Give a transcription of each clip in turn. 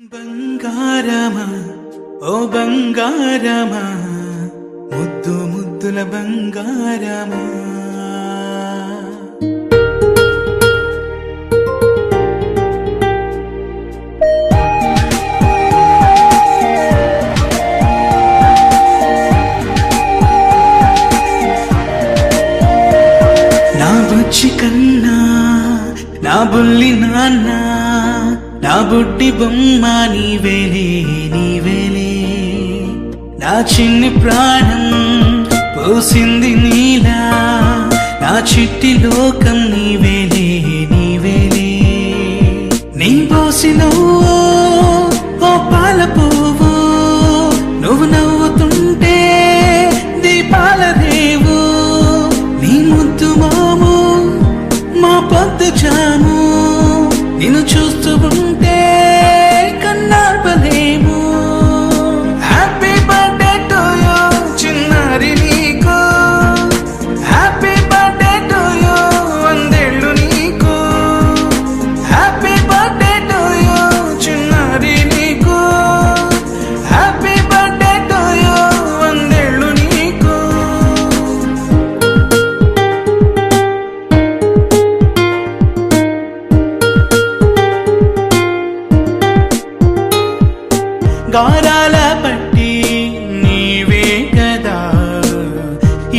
బంగారమా ఓ బంగారమా ముద్దు ముద్దుల బంగారమా నా బుజ్జి కన్నా నా బుల్లి నాన్న నా బుడ్డి బొమ్మ నీవేలే నీవేలే నా చిన్ని ప్రాణం పోసింది నీలా నా చిట్టి లోకం నీవేలే నీవేలే నీ పోసిన ఓ పాల పువ్వు నువ్వు నవ్వుతుంటే దీపాల రేవు నీ ముద్దు మాము మా పొద్దు జాము నిన్ను చూస్తూ ఉంటే కన్నార్పలేము. హ్యాపీ బర్త్డే టు యూ చిన్నారి నీకు, హ్యాపీ బర్త్డే టు యూ వందేళ్ళు నీకు, హ్యాపీ బర్త్డే టు యూ చిన్నారి నీకు, హ్యాపీ బర్త్డే టు యూ వందేళ్ళు నీకు. గారాల పట్టి నీవే కదా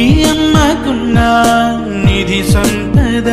ఈ అమ్మకున్న నిధి సంపద.